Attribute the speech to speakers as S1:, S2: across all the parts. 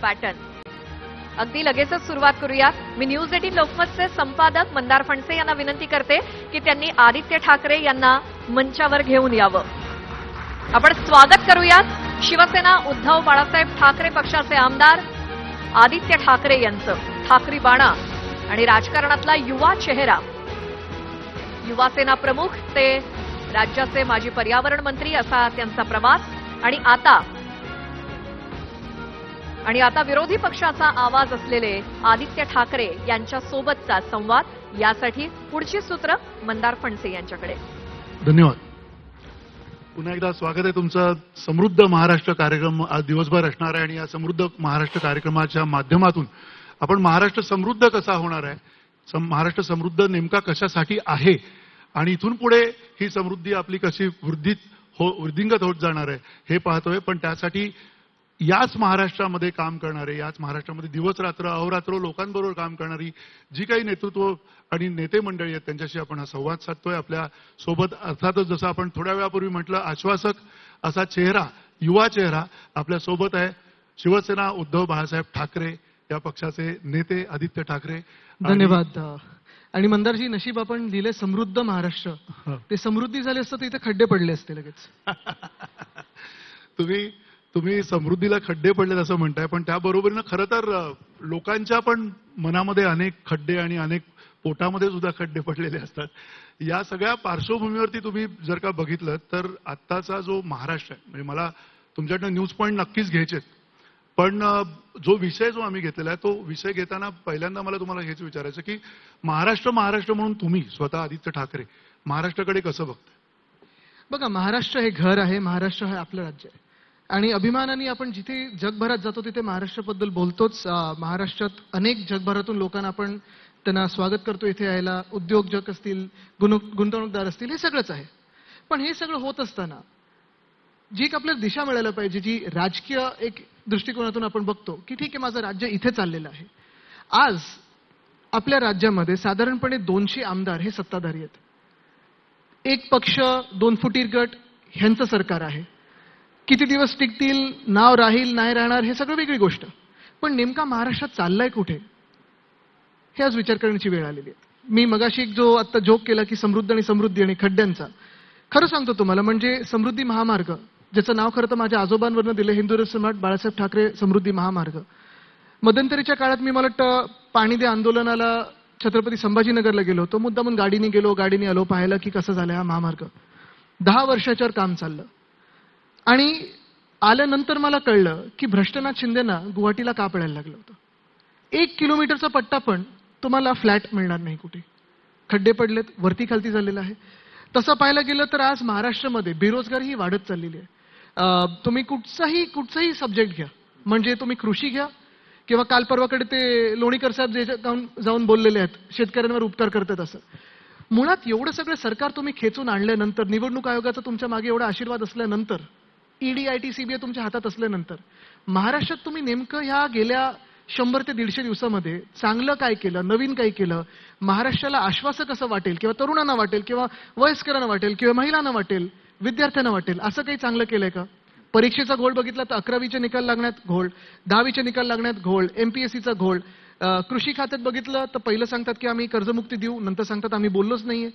S1: Pattern. अगदी लगेचच सुरुवात करूयात. मी न्यूज 18 लोकमतचे संपादक मंदार फणसे यांना विनंती करते की त्यांनी आदित्य ठाकरे यांना मंचावर घेऊन यावं. आपण स्वागत करूयात शिवसेना उद्धव बाळासाहेब ठाकरे पक्षाचे आमदार आदित्य ठाकरे यांचं. ठाकरी बाणा आणि राजकारणातला युवा चेहरा, युवासेना प्रमुख ते राज्याचे माजी पर्यावरण मंत्री असा त्यांचा प्रवास. आणि आता विरोधी पक्षाचा आवाज असलेले आदित्य ठाकरे यांच्यासोबतचा संवाद. यासाठी पुढची सूत्र मंदार फणसे यांच्याकडे.
S2: धन्यवाद. पुन्हा एकदा स्वागत आहे तुमचं. समृद्ध महाराष्ट्र कार्यक्रम आज दिवसभर असणार आहे आणि या समृद्ध महाराष्ट्र कार्यक्रमाच्या माध्यमातून आपण महाराष्ट्र समृद्ध कसा होणार आहे, महाराष्ट्र समृद्ध नेमका कशासाठी आहे आणि इथून पुढे ही समृद्धी आपली कशी वृद्धिंगत होत जाणार आहे हे पाहतोय. पण त्यासाठी याच महाराष्ट्रामध्ये काम करणारे, याच महाराष्ट्रामध्ये दिवस रात्र अहोरात्र लोकांबरोबर काम करणारी जी काही नेतृत्व आणि नेते मंडळी आहेत त्यांच्याशी आपण हा संवाद साधतोय. आपल्या सोबत अर्थातच जसं आपण थोड्या वेळापूर्वी म्हटलं आश्वासक असा चेहरा, युवा चेहरा आपल्या सोबत आहे. शिवसेना उद्धव बाळासाहेब ठाकरे या पक्षाचे नेते आदित्य ठाकरे.
S3: धन्यवाद. आणि मंदारजी, नशीब आपण लिहिले समृद्ध महाराष्ट्र, ते समृद्धी झाले असतं तर इथे खड्डे पडले असते लगेच.
S2: तुम्ही समृद्धीला खड्डे पडलेत असं म्हणताय, पण त्याबरोबरीनं खरं तर लोकांच्या पण मनामध्ये अनेक खड्डे आणि अनेक पोटामध्ये सुद्धा खड्डे पडलेले असतात. या सगळ्या पार्श्वभूमीवरती तुम्ही जर का बघितलं तर आत्ताचा जो महाराष्ट्र आहे, म्हणजे मला तुमच्याकडनं न्यूज पॉईंट नक्कीच घ्यायचे, पण जो विषय आम्ही घेतलेला आहे तो विषय घेताना पहिल्यांदा मला तुम्हाला हेच विचारायचं की महाराष्ट्र म्हणून तुम्ही स्वतः आदित्य ठाकरे महाराष्ट्राकडे कसं बघताय?
S3: बघा, महाराष्ट्र हे घर आहे, महाराष्ट्र हे आपलं राज्य आहे आणि अभिमानाने आपण जिथे जगभरात जातो तिथे महाराष्ट्राबद्दल बोलतोच. महाराष्ट्रात अनेक जगभरातून लोकांना आपण त्यांना स्वागत करतो इथे यायला. उद्योजक असतील, गुंतवणूकदार असतील, हे सगळंच आहे. पण हे सगळं होत असताना जी एक आपल्याला दिशा मिळायला पाहिजे, जी राजकीय एक दृष्टिकोनातून आपण बघतो की ठीक आहे माझं राज्य इथे चाललेलं आहे. आज आपल्या राज्यामध्ये साधारणपणे 200 आमदार हे सत्ताधारी आहेत. एक पक्ष, 2 फुटीर गट ह्यांचं सरकार आहे. किती दिवस टिकतील, नाव राहील नाही राहणार हे सगळं वेगळी गोष्ट, पण नेमका महाराष्ट्रात चाललाय कुठे हे आज विचार करण्याची वेळ आलेली आहे. मी मगाशी जो आता जोक केला की समृद्धी आणि खड्ड्यांचा, खरं सांगतो तुम्हाला, म्हणजे समृद्धी महामार्ग, ज्याचं नाव खरं तर माझ्या आजोबांवरनं दिलं, हिंदू सम्राट बाळासाहेब ठाकरे समृद्धी महामार्ग. मध्यंतरीच्या काळात मी मला वाटतं पाणी दे आंदोलनाला छत्रपती संभाजीनगरला गेलो होतो. मुद्दामून गाडीने आलो पाहायला की कसं झालं हा महामार्ग. 10 वर्षाच्यावर काम चाललं आणि आल्यानंतर मला कळलं की भ्रष्टनाथ शिंदेना गुवाहाटीला का पडायला लागलं होतं. 1 किलोमीटरचा पट्टा पण तुम्हाला फ्लॅट मिळणार नाही कुठे. खड्डे पडलेत, वरती खालती झालेलं आहे. तसं पाहायला गेलं तर आज महाराष्ट्रामध्ये बेरोजगारी ही वाढत चाललेली आहे. तुम्ही कुठचाही सब्जेक्ट घ्या, म्हणजे तुम्ही कृषी घ्या किंवा काल परवाकडे ते लोणीकर साहेब जाऊन बोललेले आहेत शेतकऱ्यांवर उपकार करतात असं. मुळात एवढं सगळं सरकार तुम्ही खेचून आणल्यानंतर, निवडणूक आयोगाचा तुमच्या मागे एवढा आशीर्वाद असल्यानंतर, ईडी, आयटी, सीबीआय तुमच्या हातात असल्यानंतर महाराष्ट्रात तुम्ही नेमकं ह्या गेल्या 100 ते 150 दिवसामध्ये चांगलं काय केलं, नवीन काय केलं, महाराष्ट्राला आश्वासक असं वाटेल किंवा तरुणांना वाटेल किंवा वयस्करांना वाटेल किंवा महिलांना वाटेल, विद्यार्थ्यांना वाटेल असं काही चांगलं केलंय का? परीक्षेचा घोळ बघितला तर 11वीचे निकाल लागण्यात घोळ, 10वीचे निकाल लागण्यात घोळ, एमपीएससीचा घोळ. कृषी खात्यात बघितलं तर पहिलं सांगतात की आम्ही कर्जमुक्ती देऊ, नंतर सांगतात आम्ही बोललोच नाहीये.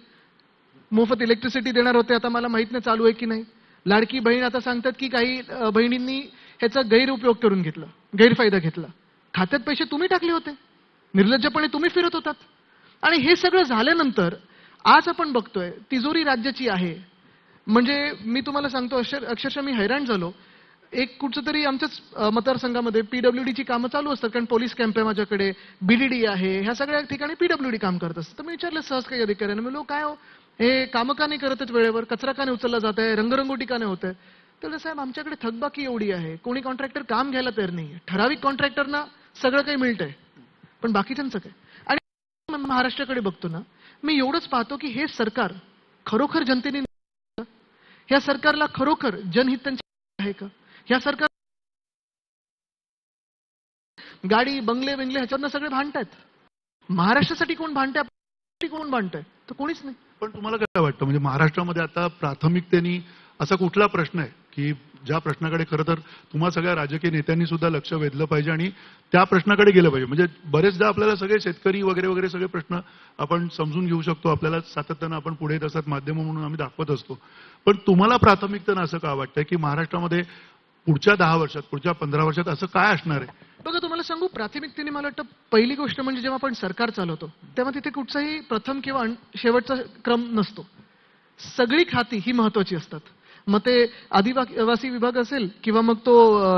S3: मोफत इलेक्ट्रिसिटी देणार होते, आता मला माहित नाही चालू आहे की नाही. लाडकी बहीण आता सांगतात की काही बहिणींनी ह्याचा गैरउपयोग करून घेतला, गैरफायदा घेतला. खात्यात पैसे तुम्ही टाकले होते, निर्लज्जपणे तुम्ही फिरत होतात. आणि हे सगळं झाल्यानंतर आज आपण बघतोय तिजोरी राज्याची आहे. म्हणजे मी तुम्हाला सांगतो अक्षरशः मी हैराण झालो. एक कुठचं तरी आमच्याच मतदारसंघामध्ये पीडब्ल्यूडीची कामं चालू असतात, कारण पोलीस कॅम्प आहे माझ्याकडे, बीडीडी आहे, ह्या सगळ्या ठिकाणी पीडब्ल्यूडी काम करत असतं. तर मी विचारलं सहज काही अधिकाऱ्यांना, मी काय हो हे कामं का नाही करत वेळेवर, कचरा का नाही उचलला जात आहे, रंगरंगोटी का नाही होत आहे? तर साहेब आमच्याकडे थकबाकी एवढी आहे, कोणी कॉन्ट्रॅक्टर काम घ्यायला तयार नाहीये. ठराविक कॉन्ट्रॅक्टरना सगळं काही मिळतंय, पण बाकीच्यांचं काय? आणि महाराष्ट्राकडे बघतो ना, मी एवढंच पाहतो की हे सरकार खरोखर जनतेने, ह्या सरकारला खरोखर जनहित त्यांच्या आहे का? ह्या सरकार गाडी बंगले ह्याच्यातनं सगळे भांडतायत. महाराष्ट्रासाठी कोण भांडतंय, कोण भांडतंय? तर कोणीच नाही.
S2: पण तुम्हाला काय वाटतं, म्हणजे महाराष्ट्रामध्ये आता प्राथमिकतेने असा कुठला प्रश्न आहे की ज्या प्रश्नाकडे खरं तर तुम्हा सगळ्या राजकीय नेत्यांनी सुद्धा लक्ष वेधलं पाहिजे आणि त्या प्रश्नाकडे गेलं पाहिजे. म्हणजे बरेचदा आपल्याला सगळे शेतकरी वगैरे वगैरे सगळे प्रश्न आपण समजून घेऊ शकतो, आपल्याला सातत्यानं आपण पुढे येत असतात, माध्यम म्हणून आम्ही दाखवत असतो. पण तुम्हाला प्राथमिकतेनं असं का वाटतंय की महाराष्ट्रामध्ये पुढच्या 10 वर्षात, पुढच्या 15 वर्षात असं काय असणार आहे?
S3: बघा, तुम्हाला सांगू, प्राथमिकतेने मला वाटतं पहिली गोष्ट म्हणजे जेव्हा आपण सरकार चालवतो तेव्हा तिथे कुठचाही प्रथम किंवा शेवटचा क्रम नसतो. सगळी खाती ही महत्वाची असतात. मग ते आदिवासी विभाग असेल किंवा मग तो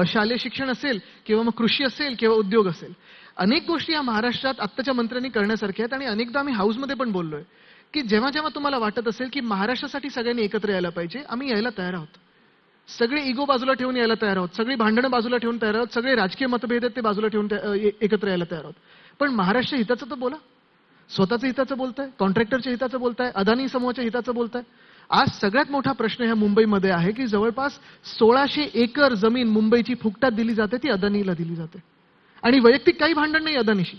S3: शालेय शिक्षण असेल किंवा मग कृषी असेल किंवा उद्योग असेल. अनेक गोष्टी या महाराष्ट्रात आत्ताच्या मंत्र्यांनी करण्यासारख्या आहेत आणि अनेकदा आम्ही हाऊसमध्ये पण बोललोय की जेव्हा जेव्हा तुम्हाला वाटत असेल की महाराष्ट्रासाठी सगळ्यांनी एकत्र यायला पाहिजे, आम्ही यायला तयार आहोत. सगळे इगो बाजूला ठेवून यायला तयार आहोत, सगळी भांडणं बाजूला ठेवून तयार आहोत, सगळे राजकीय मतभेद आहेत ते बाजूला ठेवून एकत्र यायला तयार आहोत. पण महाराष्ट्र हिताचं तर बोला. स्वतःच्या हिताचं बोलताय, कॉन्ट्रॅक्टरच्या हिताचं बोलताय, अदानी समूहाच्या हिताचं बोलताय. आज सगळ्यात मोठा प्रश्न ह्या मुंबईमध्ये आहे की जवळपास 1600 एकर जमीन मुंबईची फुकटात दिली जाते, ती अदानीला दिली जाते. आणि वैयक्तिक काही भांडण नाही अदानीशी,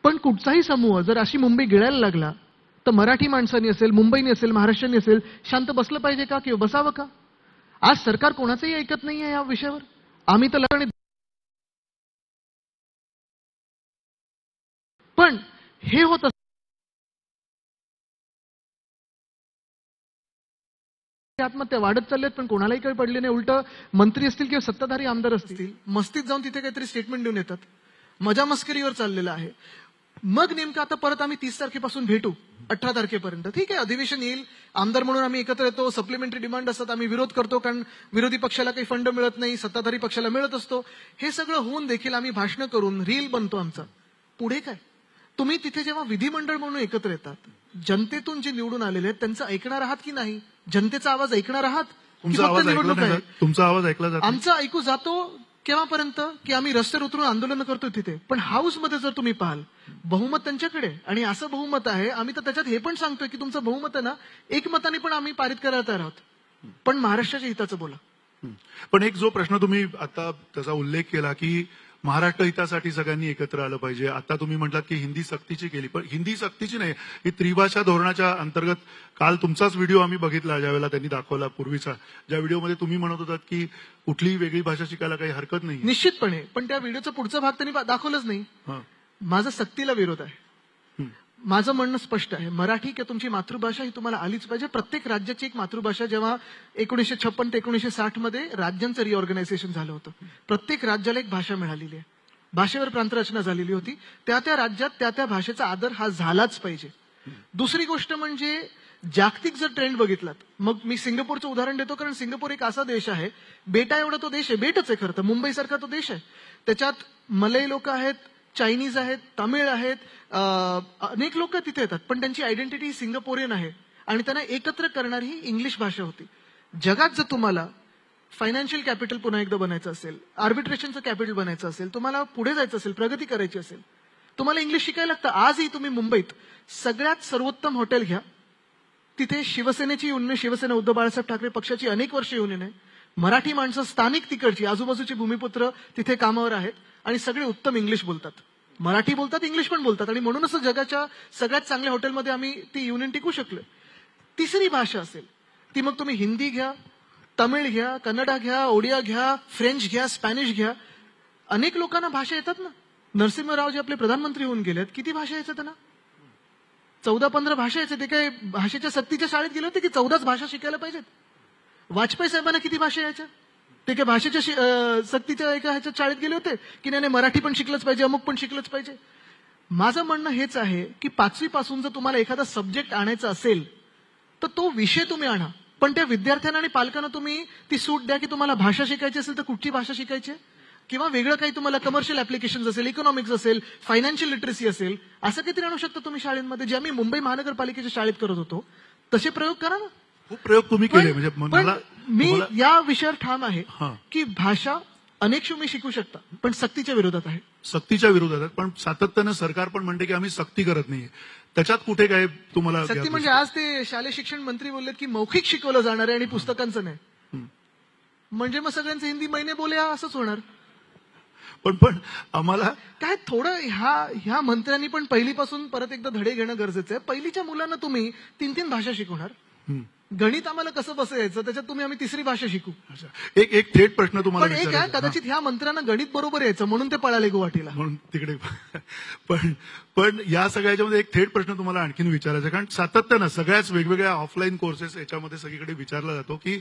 S3: पण कुठचाही समूह जर अशी मुंबई गिळायला लागला तर मराठी माणसांनी असेल, मुंबईने असेल, महाराष्ट्राने असेल, शांत बसलं पाहिजे का किंवा बसावं का? आज सरकार कोणाचंही ऐकत नाहीये या विषयावर. आम्ही तर लढणे, पण हे होत आत्महत्या वाढत चालल्यात, पण कोणालाही काही पडले नाही. उलट मंत्री असतील किंवा सत्ताधारी आमदार असतील मस्तीत जाऊन तिथे काहीतरी स्टेटमेंट देऊन येतात. मजा मस्करीवर चाललेलं आहे. मग नेमकं आता परत आम्ही 30 तारखेपासून भेटू, 18 तारखेपर्यंत ठीक आहे, अधिवेशन येईल, आमदार म्हणून आम्ही एकत्र येतो, सप्लिमेंटरी डिमांड असतात, आम्ही विरोध करतो कारण विरोधी पक्षाला काही फंड मिळत नाही, सत्ताधारी पक्षाला मिळत असतो. हे सगळं होऊन देखील आम्ही भाषणं करून रील बनतो आमचा. पुढे काय? तुम्ही तिथे जेव्हा विधिमंडळ म्हणून एकत्र येतात, जनतेतून जे निवडून आलेले आहेत त्यांचं ऐकणार आहात की नाही? जनतेचा आवाज ऐकणार आहात?
S2: तुमचा आवाज ऐकला जातो?
S3: आमचा ऐकू जातो केव्हापर्यंत की आम्ही रस्त्यावर उतरून आंदोलन करतो तिथे. पण हाऊसमध्ये जर तुम्ही पाहाल, बहुमत त्यांच्याकडे, आणि असं बहुमत आहे, आम्ही तर त्याच्यात हे पण सांगतोय की तुमचं बहुमत आहे ना, एकमताने पण आम्ही पारित करायला तयार आहोत. पण महाराष्ट्राच्या हिताचं बोला.
S2: पण एक जो प्रश्न तुम्ही आता त्याचा उल्लेख केला की महाराष्ट्र हितासाठी सगळ्यांनी एकत्र आलं पाहिजे. आता तुम्ही म्हटलात की हिंदी सक्तीची केली, पण हिंदी सक्तीची नाही, ही त्रिभाषा धोरणाच्या अंतर्गत. काल तुमचाच व्हिडिओ आम्ही बघितला ज्यावेळेला त्यांनी दाखवला पूर्वीचा, ज्या व्हिडिओमध्ये तुम्ही म्हणत होतात की कुठलीही वेगळी भाषा शिकायला काही हरकत नाही.
S3: निश्चितपणे, पण त्या व्हिडिओचा पुढचा भाग त्यांनी दाखवलाच नाही. माझा सक्तीला विरोध आहे. माझं म्हणणं स्पष्ट आहे, मराठी किंवा तुमची मातृभाषा ही तुम्हाला आलीच पाहिजे. प्रत्येक राज्याची एक मातृभाषा. जेव्हा 1956 ते 1960 मध्ये राज्यांचं रिऑर्गनायझेशन झालं होतं, प्रत्येक राज्याला एक भाषा मिळालेली आहे, भाषेवर प्रांतरचना झालेली होती. त्या त्या राज्यात त्या त्या भाषेचा आदर हा झालाच पाहिजे. दुसरी गोष्ट म्हणजे जागतिक जर ट्रेंड बघितलात, मग मी सिंगापूरचं उदाहरण देतो कारण सिंगापूर एक असा देश आहे, बेटा एवढा तो देश आहे, बेटच आहे खरं तर, मुंबईसारखा तो देश आहे. त्याच्यात मलई लोक आहेत, चायनीज आहेत, तमिळ आहेत, अनेक लोक तिथे येतात, पण त्यांची आयडेंटिटी सिंगापोरियन आहे आणि त्यांना एकत्र करणारी ही इंग्लिश भाषा होती. जगात जर तुम्हाला फायनान्शियल कॅपिटल पुन्हा एकदा बनायचं असेल, आर्बिट्रेशनचं कॅपिटल बनायचं असेल, तुम्हाला पुढे जायचं असेल, प्रगती करायची असेल, तुम्हाला इंग्लिश शिकायला लागतं. आजही तुम्ही मुंबईत सगळ्यात सर्वोत्तम हॉटेल घ्या, तिथे शिवसेनेची युनियन, शिवसेना उद्धव बाळासाहेब ठाकरे पक्षाची अनेक वर्ष युनियन आहे. मराठी माणसं स्थानिक तिकडची आजूबाजूची भूमिपुत्र तिथे कामावर आहेत आणि सगळे उत्तम इंग्लिश बोलतात, मराठी बोलतात, इंग्लिश पण बोलतात, आणि म्हणूनच जगाच्या सगळ्यात चांगल्या हॉटेलमध्ये आम्ही ती युनियन टिकू शकलोय. तिसरी भाषा असेल ती मग तुम्ही हिंदी घ्या, तमिळ घ्या, कन्नडा घ्या, ओडिया घ्या, फ्रेंच घ्या, स्पॅनिश घ्या. अनेक लोकांना भाषा येतात ना. नरसिंहराव जे आपले प्रधानमंत्री होऊन गेलेत, किती भाषा यायचं त्यांना? 14-15 भाषा यायचे. ते काय भाषेच्या सक्तीच्या शाळेत गेले होते की 14च भाषा शिकायला पाहिजेत? वाजपेयी साहेबांना किती भाषा यायच्या? ते काय भाषेच्या सक्तीच्या एका ह्याच्या शाळेत गेले होते की नाही मराठी पण शिकलंच पाहिजे, अमुक पण शिकलंच पाहिजे? माझं म्हणणं हेच आहे की 5वी पासून जर तुम्हाला एखादा सब्जेक्ट आणायचा असेल तर तो विषय तुम्ही आणा, पण त्या विद्यार्थ्यांना आणि पालकांना तुम्ही ती सूट द्या की तुम्हाला भाषा शिकायची असेल तर कुठची भाषा शिकायची, किंवा वेगळं काही तुम्हाला कमर्शियल ऍप्लिकेशन्स असेल, इकॉनॉमिक्स असेल, फायनान्शियल लिटरसी असेल, असं काहीतरी आणू शकता तुम्ही शाळेमध्ये. जे आम्ही मुंबई महानगरपालिकेच्या शाळेत करत होतो तसे प्रयोग करा ना.
S2: खूप प्रयोग तुम्ही केले. म्हणजे
S3: मी या विषयावर ठाम आहे की भाषा अनेक मी शिकू शकता, पण सक्तीच्या विरोधात आहे.
S2: सक्तीच्या विरोधात, पण सातत्यानं सरकार पण म्हणते की आम्ही सक्ती करत नाहीये. त्याच्यात कुठे काय तुम्हाला
S3: सक्ती म्हणजे आज ते शालेय शिक्षण मंत्री बोललेत की मौखिक शिकवलं जाणार आहे आणि पुस्तकांचं नाही. म्हणजे मग सगळ्यांचं हिंदी महिने बोले असंच होणार.
S2: पण आम्हाला
S3: काय थोडं ह्या मंत्र्यांनी पण पहिलीपासून परत एकदा धडे घेणं गरजेचं आहे. पहिलीच्या मुलांना तुम्ही 3-3 भाषा शिकवणार, गणित आम्हाला कसं बसायचं त्याच्यात आम्ही तिसरी भाषा शिकू.
S2: अच्छा. एक थेट प्रश्न तुम्हाला
S3: पण एक आहे,
S2: विचारायचा.
S3: कदाचित ह्या मंत्र्यांना गणित बरोबर यायचं म्हणून ते पळाले गुवाहाटीला.
S2: म्हणून तिकडे पण या सगळ्याच्यामध्ये एक थेट प्रश्न तुम्हाला आणखीन विचारायचा आहे. कारण सातत्यानं सगळ्याच वेगवेगळ्या ऑफलाईन कोर्सेस याच्यामध्ये सगळीकडे विचारला जातो की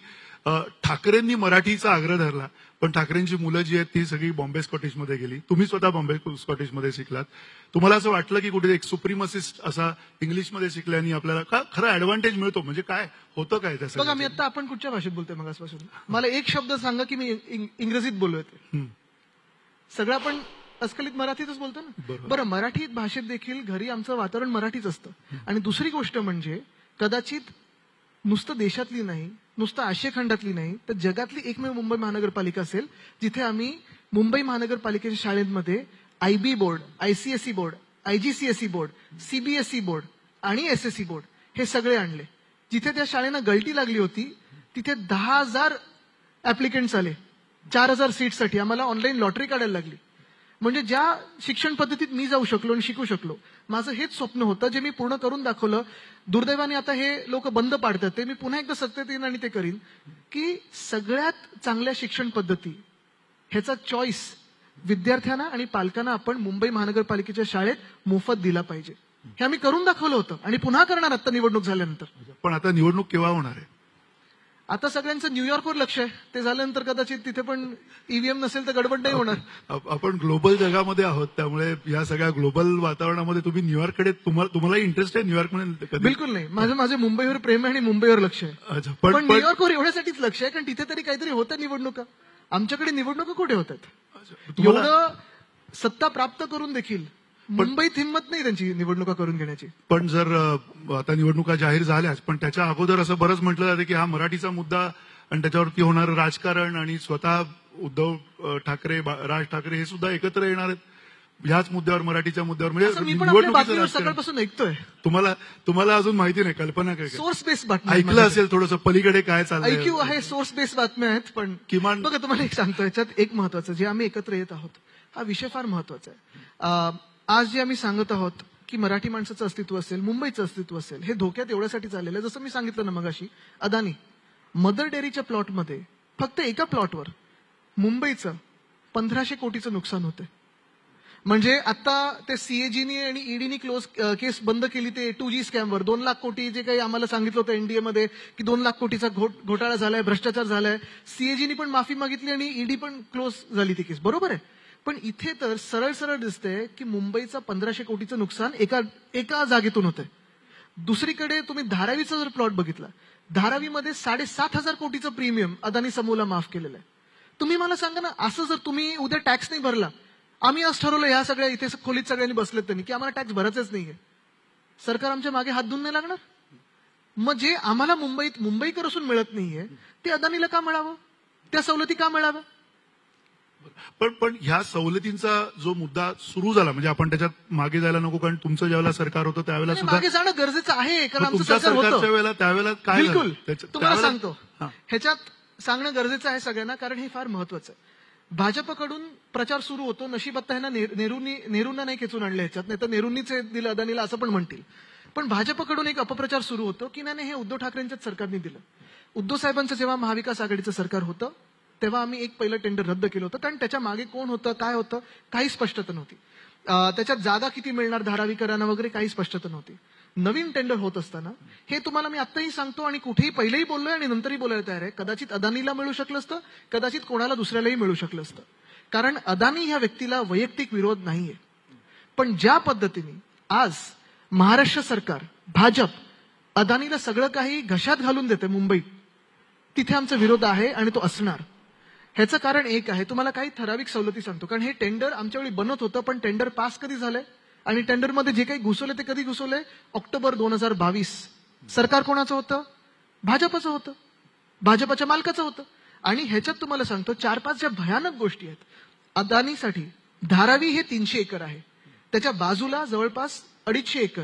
S2: ठाकरेंनी मराठीचा आग्रह धरला, पण ठाकरेंची मुलं जी आहेत ती सगळी बॉम्बे स्कॉटिशमध्ये गेली. तुम्ही स्वतः बॉम्बे स्कॉटिशमध्ये शिकलात. तुम्हाला असं वाटलं की कुठे एक सुप्रीमसिस्ट असा इंग्लिशमध्ये शिकल्याने आपल्याला का खरं ऍडव्हान्टेज मिळतो? म्हणजे काय होतं काय त्या
S3: बघा, मी आता आपण कुठच्या भाषेत बोलतोय मगासपासून? मला एक शब्द सांगा की मी इंग्रजीत बोलतोय. सगळं आपण अस्खलित मराठीतच बोलतो ना. बरं, मराठी भाषेत देखील घरी आमचं वातावरण मराठीच असतं. आणि दुसरी गोष्ट म्हणजे कदाचित नुसतं देशातली नाही, नुसतं आशिया खंडातली नाही, तर जगातली एकमेव मुंबई महानगरपालिका असेल जिथे आम्ही मुंबई महानगरपालिकेच्या शाळेमध्ये IB board, ICSE board, IGCSE board, CBSE board आणि SSE बोर्ड हे सगळे आणले. जिथे त्या शाळेला गळती लागली होती तिथे 10,000 ऍप्लिकेंट्स आले 4,000 सीटसाठी. आम्हाला ऑनलाईन लॉटरी काढायला लागली. म्हणजे ज्या शिक्षण पद्धतीत मी जाऊ शकलो आणि शिकू शकलो, माझं हेच स्वप्न होतं जे मी पूर्ण करून दाखवलं. दुर्दैवाने आता हे लोक बंद पाडतात, ते मी पुन्हा एकदा सत्तेत येईन आणि ते करीन की सगळ्यात चांगल्या शिक्षण पद्धती ह्याचा चॉईस विद्यार्थ्यांना आणि पालकांना आपण मुंबई महानगरपालिकेच्या शाळेत मोफत दिला पाहिजे. हे आम्ही करून दाखवलं होतं आणि पुन्हा करणार आता निवडणूक झाल्यानंतर.
S2: पण आता निवडणूक केव्हा होणार आहे?
S3: आता सगळ्यांचं न्यूयॉर्कवर लक्ष आहे. ते झाल्यानंतर कदाचित तिथे पण EVM नसेल तर गडबड नाही होणार.
S2: आपण ग्लोबल जगामध्ये आहोत, त्यामुळे या सगळ्या ग्लोबल वातावरणामध्ये तुम्ही न्यूयॉर्ककडे तुम्हाला इंटरेस्ट आहे न्यूयॉर्कमध्ये? माझे
S3: बिलकुल नाही. मुंबईवर प्रेम आहे आणि मुंबईवर लक्ष आहे. पण न्यूयॉर्कवर एवढ्यासाठीच लक्ष आहे कारण तिथे तरी काहीतरी होतं निवडणुका. आमच्याकडे निवडणुका कुठे होतात? एवढं सत्ता प्राप्त करून देखील मुंबईत हिंमत नाही त्यांची निवडणुका करून घेण्याची.
S2: पण जर आता निवडणुका जाहीर झाल्याच, पण त्याच्या अगोदर असं बरंच म्हटलं जातं की हा मराठीचा मुद्दा आणि त्याच्यावरती होणारं राजकारण आणि स्वतः उद्धव ठाकरे, राज ठाकरे हे सुद्धा एकत्र येणार आहेत ह्याच मुद्द्यावर, मराठीच्या मुद्द्यावर. म्हणजे
S3: निवडणुकीचं सकाळपासून ऐकतोय.
S2: तुम्हाला अजून माहिती नाही, कल्पना काय?
S3: सोर्स बेस्ड बातम्या
S2: ऐकलं असेल थोडंसं पलीकडे काय चाललंय?
S3: IQ आहे, सोर्स बेस्ड बातम्या आहेत. पण
S2: किमान
S3: बघा, तुम्हाला एक सांगतो, याच्यात एक महत्वाचं, जे आम्ही एकत्र येत आहोत हा विषय फार महत्वाचा आहे. आज जे आम्ही सांगत आहोत की मराठी माणसाचं अस्तित्व असेल, मुंबईचं अस्तित्व असेल, हे धोक्यात एवढ्यासाठी झालेलं आहे. जसं मी सांगितलं ना मगाशी, अदानी मदर डेअरीच्या प्लॉटमध्ये फक्त एका प्लॉटवर मुंबईचं 1,500 कोटीचं नुकसान होतंय. म्हणजे आता ते CAGनी आणि EDनी केस बंद केली ते 2G स्कॅमवर. 2 लाख कोटी जे काही आम्हाला सांगितलं होतं NDA मध्ये की 2 लाख कोटीचा घोटाळा झालाय, भ्रष्टाचार झालाय. CAGनी पण माफी मागितली आणि ED पण क्लोज झाली ती केस. बरोबर आहे. पण इथे तर सरळ सरळ दिसतंय की मुंबईचं 1,500 कोटीचं नुकसान एका जागेतून होतंय. दुसरीकडे तुम्ही धारावीचा जर प्लॉट बघितला, धारावीमध्ये 7,500 कोटीचं प्रीमियम अदानी समूहला माफ केलेलं आहे. तुम्ही मला सांगा ना, असं जर तुम्ही उद्या टॅक्स नाही भरला, आम्ही आज ठरवलं ह्या सगळ्या इथे खोलीत सगळ्यांनी बसलेत त्यांनी की आम्हाला टॅक्स भरायचंच नाहीये, सरकार आमच्या मागे हात धुवून नाही लागणार? मग जे आम्हाला मुंबईकर असून मिळत नाहीये ते अदानीला का मिळावं? त्या सवलती का मिळाव्या?
S2: पण ह्या सवलतींचा जो मुद्दा सुरू झाला, म्हणजे आपण त्याच्यात मागे जायला नको, कारण तुमचं ज्यावेळेला सरकार होतं त्यावेळेला सुद्धा
S3: मागे जाणं गरजेचं आहे, कारण आमचं
S2: तुमच्या
S3: सरकार
S2: सरकारच्या
S3: होतं.
S2: वेळेला त्यावेळेला काय
S3: बिलकुल तुम्हाला
S2: त्यावेळेला-
S3: सांगतो, ह्याच्यात सांगणं गरजेचं आहे सगळ्यांना, कारण हे फार महत्वाचं आहे. भाजपकडून प्रचार सुरू होतो, नशीब आता ह्यांना नेहरूंना नाही खेचून आणलं ह्याच्यात, नाही तर नेहरूंनीच हे दिलं अदानीला असं पण म्हणतील. पण भाजपकडून एक अपप्रचार सुरू होतो की नाही हे उद्धव ठाकरेंच्याच सरकारने दिलं. उद्धव साहेबांचं जेव्हा महाविकास आघाडीचं सरकार होतं तेव्हा आम्ही एक पहिलं टेंडर रद्द केलं होतं, कारण त्याच्या मागे कोण होतं, काय होतं, काही स्पष्टता नव्हती. त्याच्यात जागा किती मिळणार धारावीकरांना वगैरे काही स्पष्टता नव्हती. नवीन टेंडर होत असताना हे तुम्हाला मी आत्ताही सांगतो आणि कुठेही पहिलेही बोललोय आणि नंतरही बोलायला तयार आहे, कदाचित अदानीला मिळू शकलं असतं, कदाचित कोणाला दुसऱ्यालाही मिळू शकलं असतं. कारण अदानी ह्या व्यक्तीला वैयक्तिक विरोध नाहीये. पण ज्या पद्धतीने आज महाराष्ट्र सरकार, भाजप अदानीला सगळं काही घशात घालून देते मुंबईत, तिथे आमचा विरोध आहे आणि तो असणार. ह्याचं कारण एक आहे, तुम्हाला काही ठराविक सवलती सांगतो, कारण हे टेंडर आमच्या वेळी बनत होतं, पण टेंडर पास कधी झालंय आणि टेंडरमध्ये जे काही घुसवले ते कधी घुसवले? ऑक्टोबर 2022. सरकार कोणाचं होतं? भाजपचं होतं, भाजपच्या मालकाचं होतं. आणि ह्याच्यात तुम्हाला सांगतो 4-5 ज्या भयानक गोष्टी आहेत. अदानीसाठी धारावी हे 300 एकर आहे, त्याच्या बाजूला जवळपास 250 एकर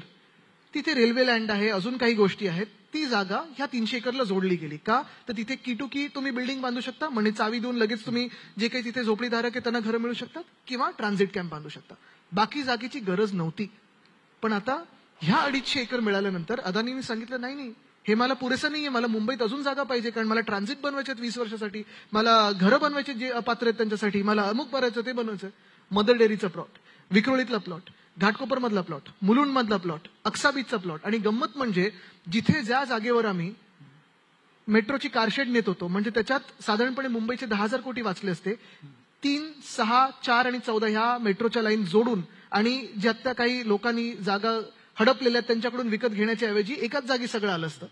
S3: तिथे रेल्वे लँड आहे, अजून काही गोष्टी आहेत. ती जागा ह्या 300 एकरला जोडली गेली का? तर तिथे की तुम्ही बिल्डिंग बांधू शकता, म्हणजे चावी देऊन लगेच तुम्ही जे काही तिथे झोपडीधारक आहे त्यांना घरं मिळू शकतात, किंवा ट्रान्झिट कॅम्प बांधू शकता. बाकी जागेची गरज नव्हती. पण आता ह्या 250 एकर मिळाल्यानंतर अदानीने सांगितलं नाही, हे मला पुरेसं नाहीये, मला मुंबईत अजून जागा पाहिजे, कारण मला ट्रान्झिट बनवायचे 20 वर्षासाठी, मला घरं बनवायचे जे अपात्र आहेत त्यांच्यासाठी, मला अमुक करायचं ते बनवायचं. मदर डेअरीचा प्लॉट, विक्रोळीतला प्लॉट, घाटकोपर मधला प्लॉट, मुलुंड मधला प्लॉट, अक्सा बीचचा प्लॉट. आणि गंमत म्हणजे जिथे ज्या जागेवर आम्ही मेट्रोची कारशेड नेत होतो, म्हणजे त्याच्यात साधारणपणे मुंबईचे 10,000 कोटी वाचले असते. 3, 6, 4 आणि 14 ह्या मेट्रोच्या लाईन जोडून आणि ज्यात त्या काही लोकांनी जागा हडपलेल्या त्यांच्याकडून विकत घेण्याच्या ऐवजी एकाच जागी सगळं आलं असतं.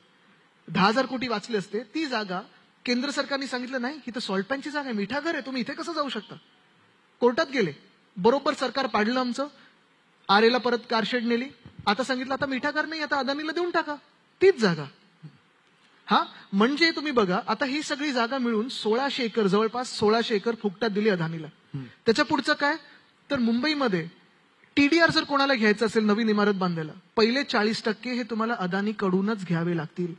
S3: 10,000 कोटी वाचले असते. ती जागा केंद्र सरकारने सांगितलं नाही, ही तर सॉल्ट पॅनची जागा आहे, मिठागर आहे, तुम्ही इथे कसं जाऊ शकता. कोर्टात गेले, बरोबर सरकार पाडलं आमचं. आरेला परत कारशेड नेली. आता सांगितलं आता मिठागर नाही, आता अदानीला देऊन टाका. तीच जागा. हा म्हणजे तुम्ही बघा, आता ही सगळी जागा मिळून 1600 एकर, जवळपास 1600 एकर फुकटात दिली अदानीला. त्याच्या पुढचं काय, तर मुंबईमध्ये टीडीआर जर कोणाला घ्यायचं असेल नवीन इमारत बांधायला, पहिले 40% हे तुम्हाला अदानीकडूनच घ्यावे लागतील.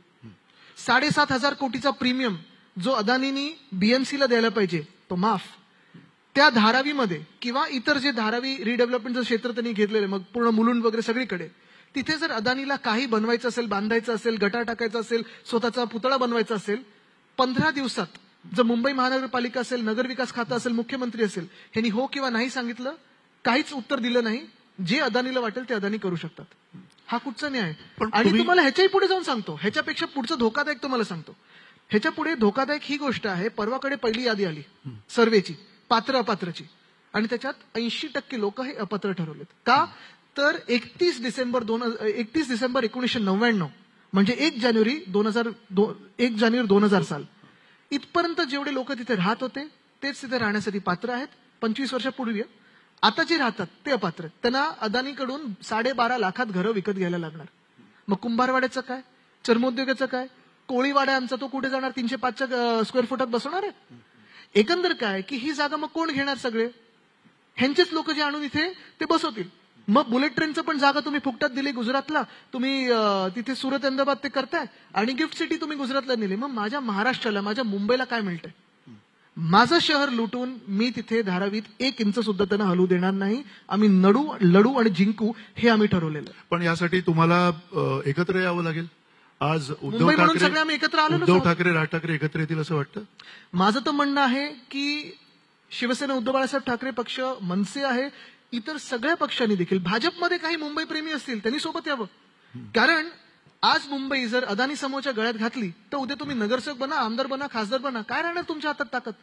S3: 7,500 कोटीचा प्रीमियम जो अदानीनी बीएमसीला द्यायला पाहिजे तो माफ. त्या धारावीमध्ये किंवा इतर जे धारावी रिडेव्हलपमेंटचं क्षेत्र त्यांनी घेतलेलं, मग पूर्ण मुलुंड वगैरे सगळीकडे, तिथे जर अदानीला काही बनवायचं असेल, बांधायचं असेल, गटार टाकायचा असेल, स्वतःचा पुतळा बनवायचा असेल, 15 दिवसात जर मुंबई महानगरपालिका असेल, नगरविकास खातं असेल, मुख्यमंत्री असेल, ह्यांनी हो किंवा नाही सांगितलं, काहीच उत्तर दिलं नाही, जे अदानीला वाटेल ते अदानी करू शकतात. हा कुठचा न्याय. आणि तुम्हाला ह्याच्याही पुढे जाऊन सांगतो, ह्याच्यापेक्षा पुढचं धोकादायक तुम्हाला सांगतो. ह्याच्या पुढे धोकादायक ही गोष्ट आहे, परवाकडे पहिली यादी आली सर्वेची, पात्र अपात्रची, आणि त्याच्यात 80% लोक हे अपात्र ठरवलेत. का तर 31 डिसेंबर 1999 म्हणजे 1 जानेवारी 2000 साल इथपर्यंत जेवढे लोक तिथे राहत होते तेच तिथे राहण्यासाठी पात्र आहेत. 25 वर्षापूर्वी आता जे राहतात ते अपात्र आहेत. त्यांना अदानीकडून 12.5 लाखात घरं विकत घ्यायला लागणार. मग कुंभारवाड्याचं काय, चर्मोद्योगाचं काय, कोळीवाडा आमचा तो कुठे जाणार, 305 स्क्वेअर फुटात बसवणार आहे. एकंदर काय की ही जागा मग कोण घेणार, सगळे ह्यांचेच लोक जे आणून इथे ते बसवतील. मग बुलेट ट्रेनचं पण जागा तुम्ही फुकटात दिली गुजरातला, तुम्ही तिथे सुरत अहमदाबाद ते करताय, आणि गिफ्ट सिटी तुम्ही गुजरातला नेली. मग माझ्या महाराष्ट्राला, माझ्या मुंबईला काय मिळतंय. माझं शहर लुटून मी तिथे धारावीत 1 इंच सुद्धा त्यांना हलू देणार नाही. आम्ही लढू आणि जिंकू हे आम्ही ठरवलेलं.
S2: पण यासाठी तुम्हाला एकत्र यावं लागेल. आज
S3: मुंबई म्हणून सगळे आम्ही एकत्र आलो.
S2: उद्धव ठाकरे, राज ठाकरे एकत्र येतील असं वाटतं.
S3: माझं तर म्हणणं आहे की शिवसेना, उद्धव बाळासाहेब ठाकरे पक्ष, मनसे आहे, इतर सगळ्या पक्षांनी देखील, भाजपमध्ये काही मुंबई प्रेमी असतील त्यांनी सोबत यावं. कारण आज मुंबई जर अदानी समूहाच्या गळ्यात घातली तर उद्या तुम्ही नगरसेवक बना, आमदार बना, खासदार बना, काय राहणार तुमच्या हातात ताकद.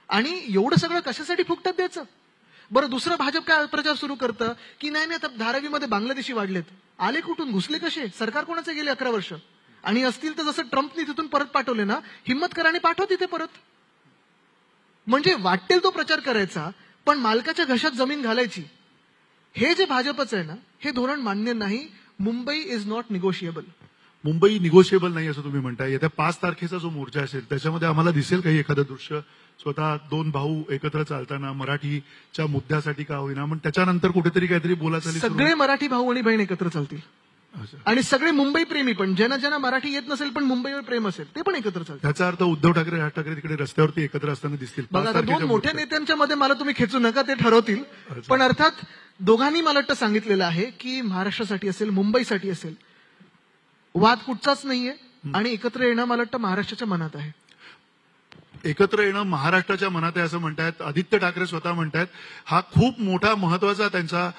S3: आणि एवढं सगळं कशासाठी फुकटात द्यायचं. बरं, दुसरं भाजप काय प्रचार सुरू करतं की नाही आता धारावीमध्ये बांगलादेशी वाढलेत. आले कुठून, घुसले कसे, सरकार कोणाचे गेले 11 वर्ष, आणि असतील तर जसं ट्रम्पनी तिथून परत पाठवले ना, हिम्मत करा आणि पाठवा तिथे परत. म्हणजे वाटेल तो प्रचार करायचा, पण मालकाच्या घशात जमीन घालायची. हे जे भाजपचं आहे ना, हे धोरण मान्य नाही. Mumbai is not negotiable.
S2: Mumbai negotiable नाही असं तुम्ही म्हणताय. येत्या 5 तारखेचा जो मोर्चा असेल त्याच्यामध्ये आम्हाला दिसेल काही एखादं दृश्य, स्वतः 2 भाऊ एकत्र चालताना मराठीच्या मुद्द्यासाठी का होईना, पण त्याच्यानंतर कुठेतरी काहीतरी बोलाचाली.
S3: सगळे मराठी भाऊ आणि बहीण एकत्र चालतील, आणि सगळे मुंबई प्रेमी पण, ज्यांना मराठी येत नसेल पण मुंबईवर प्रेम असेल ते पण एकत्र चालतील.
S2: त्याचा अर्थ उद्धव ठाकरे, राज ठाकरे तिकडे रस्त्यावरती एकत्र असताना दिसतील.
S3: बघा, 2 मोठ्या नेत्यांच्या मध्ये मला तुम्ही खेचू नका, ते ठरवतील. पण अर्थात दोघांनी मला वाटतं सांगितलेलं आहे की महाराष्ट्रासाठी असेल, मुंबईसाठी असेल, वाद कुठचाच नाहीये, आणि एकत्र येणं मला वाटतं महाराष्ट्राच्या मनात आहे.
S2: एकत्र येणं महाराष्ट्राच्या मनात आहे असं म्हणतायत आदित्य ठाकरे स्वतः म्हणतायत. हा खूप मोठा महत्वाचा त्यांचा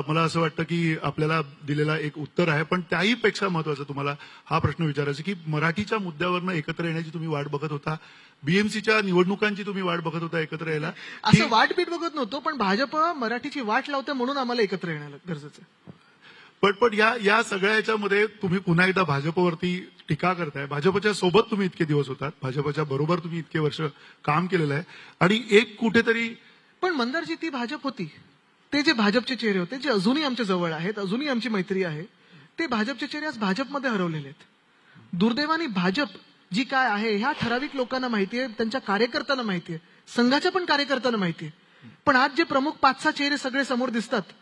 S2: मला असं वाटतं की आपल्याला दिलेला एक उत्तर आहे. पण त्याही पेक्षा महत्वाचा तुम्हाला हा प्रश्न विचारायचा की मराठीच्या मुद्द्यावरनं एकत्र येण्याची तुम्ही वाट बघत होता, बीएमसीच्या निवडणुकांची तुम्ही वाट बघत होता एकत्र यायला.
S3: असं वाट बीट बघत नव्हतो, पण भाजप मराठीची वाट लावते म्हणून आम्हाला एकत्र येणं गरजेचं.
S2: पण या सगळ्या याच्यामध्ये तुम्ही पुन्हा एकदा भाजपवरती टीका करताय. भाजपच्या सोबत तुम्ही इतके दिवस होतात, भाजपच्या बरोबर तुम्ही इतके वर्ष काम केलेलं आहे, आणि एक कुठेतरी
S3: पण मंदारजी ती भाजप होती, ते जे भाजपचे चेहरे होते, जे अजूनही आमच्या जवळ आहेत, अजूनही आमची मैत्री आहे, ते भाजपचे चेहरे आज भाजपमध्ये हरवलेले आहेत. दुर्दैवाने भाजप जी काय आहे ह्या ठराविक लोकांना माहितीये, त्यांच्या कार्यकर्त्यांना माहितीये, संघाच्या पण कार्यकर्त्यांना माहितीये. पण आज जे प्रमुख 5-6 चेहरे सगळे समोर दिसतात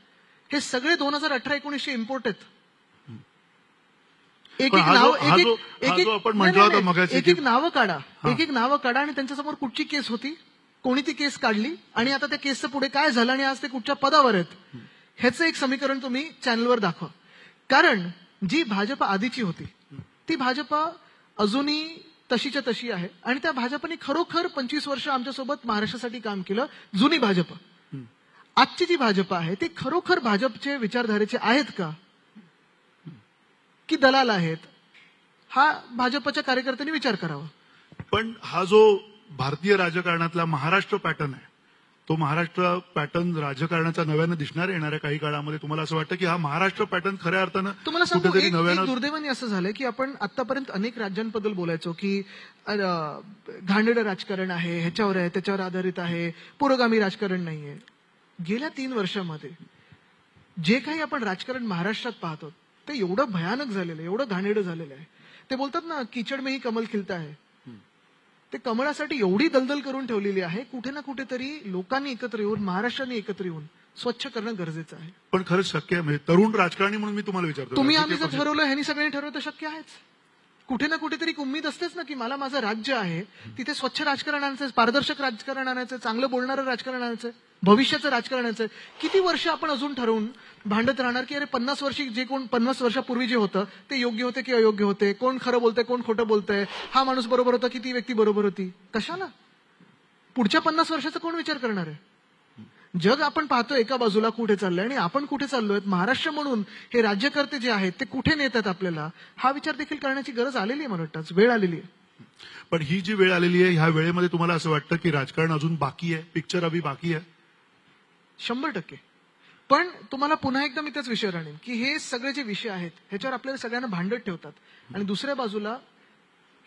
S3: हे सगळे 2018-19चे इम्पोर्ट आहेत. एक एक नावं काढा, आणि त्यांच्यासमोर कुठची केस होती, कोणी ती केस काढली, आणि आता त्या केसचं पुढे काय झालं, आणि आज ते कुठच्या पदावर आहेत, ह्याचं एक समीकरण तुम्ही चॅनलवर दाखवा. कारण जी भाजप आधीची होती ती भाजपा अजूनही तशीच्या तशी आहे आणि त्या भाजपने खरोखर 25 वर्ष आमच्यासोबत महाराष्ट्रासाठी काम केलं. जुनी भाजप. आजची जी भाजप आहे ती खरोखर भाजपचे विचारधारेचे आहेत का की दलाल आहेत, हा भाजपच्या कार्यकर्त्यांनी विचार करावा.
S2: पण हा जो भारतीय राजकारणातला महाराष्ट्र पॅटर्न आहे, तो महाराष्ट्र पॅटर्न राजकारणाचा नव्यानं दिसणार येणाऱ्या काही काळामध्ये तुम्हाला असं वाटतं की हा महाराष्ट्र पॅटर्न खऱ्या अर्थानं
S3: तुम्हाला सांगू,
S2: कुठेतरी
S3: एक
S2: नव्यानं
S3: दुर्दैवाने असं झालंय की आपण आतापर्यंत अनेक राज्यांबद्दल बोलायचो की घाणेरडं राजकारण आहे, ह्याच्यावर आहे, त्याच्यावर आधारित आहे, पुरोगामी राजकारण नाहीये. गेल्या 3 वर्षामध्ये जे काही आपण राजकारण महाराष्ट्रात पाहतो ते एवढं भयानक झालेलं आहे, एवढं घाणेरडं झालेलं आहे. ते बोलतात ना, कीचड में ही कमल खिलता है. ते कमळासाठी एवढी दलदल करून ठेवलेली आहे. कुठे ना कुठेतरी लोकांनी एकत्र येऊन, महाराष्ट्राने एकत्र येऊन स्वच्छ करणं गरजेचं आहे.
S2: पण खरंच शक्य आहे? म्हणजे तरुण राजकारणी म्हणून मी तुम्हाला विचारतो,
S3: तुम्ही आम्ही जर ठरवलं, ह्यांनी सगळ्यांनी ठरवलं तर शक्य आहेच. कुठे ना कुठेतरी एक उम्मीद असतेच ना की मला माझं राज्य आहे तिथे स्वच्छ राजकारण आणायचं, पारदर्शक राजकारण आणायचं, चांगलं बोलणारं राजकारण आणायचं, भविष्याचं राजकारण आणायचं. किती वर्ष आपण अजून ठरवून भांडत राहणार की अरे 50 वर्षी जे कोण 50 वर्षापूर्वी जे होतं ते योग्य होते की अयोग्य होते, कोण खरं बोलतंय कोण खोटं बोलतंय, हा माणूस बरोबर होता की ती व्यक्ती बरोबर होती. कशाला? पुढच्या 50 वर्षाचा कोण विचार करणार आहे? जग आपण पाहतो एका बाजूला कुठे चाललंय आणि आपण कुठे चाललोय. महाराष्ट्र म्हणून हे राज्यकर्ते जे आहेत ते कुठे नेतात आपल्याला, हा विचार देखील करण्याची गरज आलेली आहे. मला वाटतं वेळ आलेली आहे.
S2: पण ही जी वेळ आलेली आहे, ह्या वेळेमध्ये तुम्हाला असं वाटतं की राजकारण अजून बाकी आहे, पिक्चर अभी बाकी आहे?
S3: 100%. पण तुम्हाला पुन्हा एकदा मी त्याच विषयावर आणेन की हे सगळे जे विषय आहेत ह्याच्यावर आपल्याला सगळ्यांना भांडत ठेवतात आणि दुसऱ्या बाजूला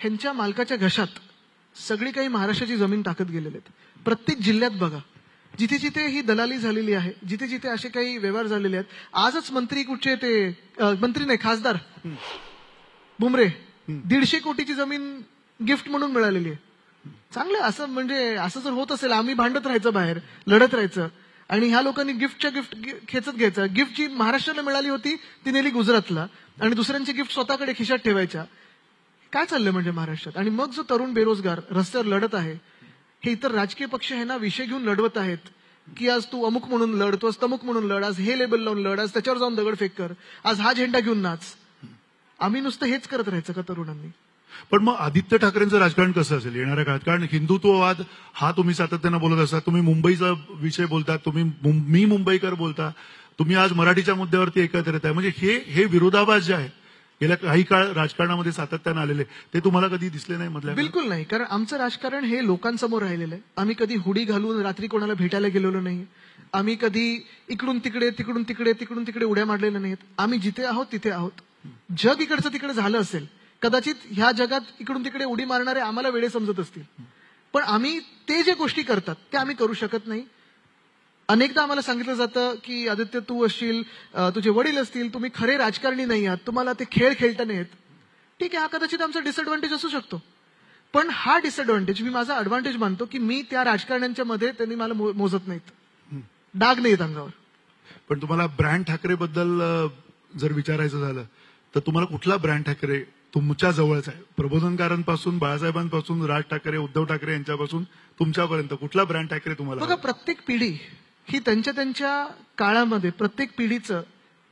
S3: ह्यांच्या मालकाच्या घशात सगळी काही महाराष्ट्राची जमीन टाकत गेलेले आहेत. प्रत्येक जिल्ह्यात बघा, जिथे जिथे ही दलाली झालेली आहे, जिथे जिथे असे काही व्यवहार झालेले आहेत. आजच मंत्री कुठचे ते मंत्री नाही खासदार बुमरे 150 कोटीची जमीन गिफ्ट म्हणून मिळालेली आहे. चांगलं. असं म्हणजे असं जर होत असेल, आम्ही भांडत राहायचं, बाहेर लढत राहायचं आणि ह्या लोकांनी गिफ्टच्या गिफ्ट खेचत घ्यायचं. गिफ्ट जी महाराष्ट्राला मिळाली होती ती नेली गुजरातला आणि दुसऱ्यांची गिफ्ट स्वतःकडे खिशात ठेवायच्या. काय चाललंय म्हणजे महाराष्ट्रात? आणि मग जो तरुण बेरोजगार रस्त्यावर लढत आहे, हे इतर राजकीय पक्ष हे ना विषय घेऊन लढवत आहेत की आज तू अमुक म्हणून लढ, तू आज तमुक म्हणून लढ, आज हे लेबल लावून लढ, आज त्याच्यावर जाऊन दगडफेक कर, आज हा झेंडा घेऊन नाच. आम्ही नुसतं हेच करत राहायचं का तरुणांनी?
S2: पण मग आदित्य ठाकरेंचं राजकारण कसं असेल येणाऱ्या काळात? कारण हिंदुत्ववाद हा तुम्ही सातत्यानं बोलत असता, तुम्ही मुंबईचा विषय बोलता, मी मुंबईकर बोलता, तुम्ही आज मराठीच्या मुद्द्यावरती एकत्र येत आहे. म्हणजे हे विरोधाभास जे आहे गेल्या काही काळ राजकारणामध्ये सातत्यानं आलेले, ते तुम्हाला कधी दिसले नाही मधल्या?
S3: बिलकुल नाही. कारण आमचं राजकारण हे लोकांसमोर राहिलेलं आहे. आम्ही कधी हुडी घालून रात्री कोणाला भेटायला गेलेलो नाही. आम्ही कधी इकडून तिकडे तिकडून तिकडे तिकडून तिकडे उड्या मारलेल्या नाहीत. आम्ही जिथे आहोत तिथे आहोत. जग इकडचं तिकडे झालं असेल, कदाचित ह्या जगात इकडून तिकडे उडी मारणारे आम्हाला वेडे समजत असतील, पण आम्ही ते जे गोष्टी करतात ते आम्ही करू शकत नाही. अनेकदा आम्हाला सांगितलं जातं की आदित्य तू असशील, तुझे वडील असतील, तुम्ही खरे राजकारणी नाही आहात, तुम्हाला ते खेळ खेळता नाही येत. ठीक आहे, हा कदाचित आमचा डिसएडव्हान्टेज असू शकतो, पण हा डिसएडव्हान्टेज मी माझा ऍडव्हान्टेज मानतो की मी त्या राजकारण्यांच्या मध्ये त्यांनी मला मोजत नाहीत, डाग नाहीत अंगावर.
S2: पण तुम्हाला ब्रँड ठाकरे बद्दल जर विचारायचं झालं तर तुम्हाला कुठला ब्रँड ठाकरे तुमच्या जवळच आहे? प्रबोधनकारांपासून, बाळासाहेबांपासून, राज ठाकरे, उद्धव ठाकरे यांच्यापासून तुमच्यापर्यंत कुठला ब्रँड ठाकरे तुम्हाला?
S3: बघा, प्रत्येक पिढी ही त्यांच्या काळामध्ये प्रत्येक पिढीचं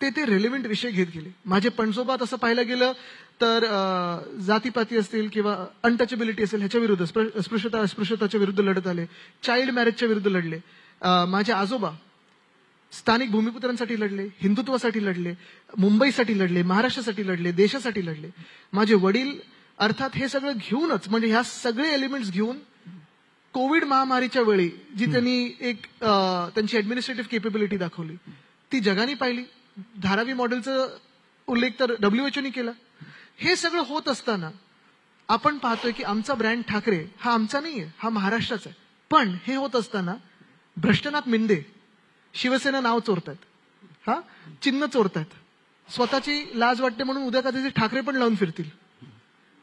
S3: ते रेलेव्हंट विषय घेत गेले. माझे पणजोबा तसं पाहायला गेलं तर जातीपाती असतील किंवा अनटचेबिलिटी असेल ह्याच्या विरुद्ध, अस्पृश्यताच्या विरुद्ध लढत आले, चाइल्ड मॅरेजच्या विरुद्ध लढले. माझे आजोबा स्थानिक भूमिपुत्रांसाठी लढले, हिंदुत्वासाठी लढले, मुंबईसाठी लढले, महाराष्ट्रासाठी लढले, देशासाठी लढले. माझे वडील अर्थात हे सगळं घेऊनच, म्हणजे ह्या सगळे एलिमेंट्स घेऊन कोविड महामारीच्या वेळी जी त्यांनी एक त्यांची ऍडमिनिस्ट्रेटिव्ह केपेबिलिटी दाखवली ती जगाने पाहिली. धारावी मॉडेलचा उल्लेख तर WHO केला. हे सगळं होत असताना आपण पाहतोय की आमचा ब्रँड ठाकरे हा आमचा नाहीये, हा महाराष्ट्राचा आहे. पण हे होत असताना भ्रष्टनाथ मिंदे शिवसेना नाव चोरतायत, हा चिन्ह चोरतायत, स्वतःची लाज वाटते म्हणून उद्या कधी ठाकरे पण लावून फिरतील.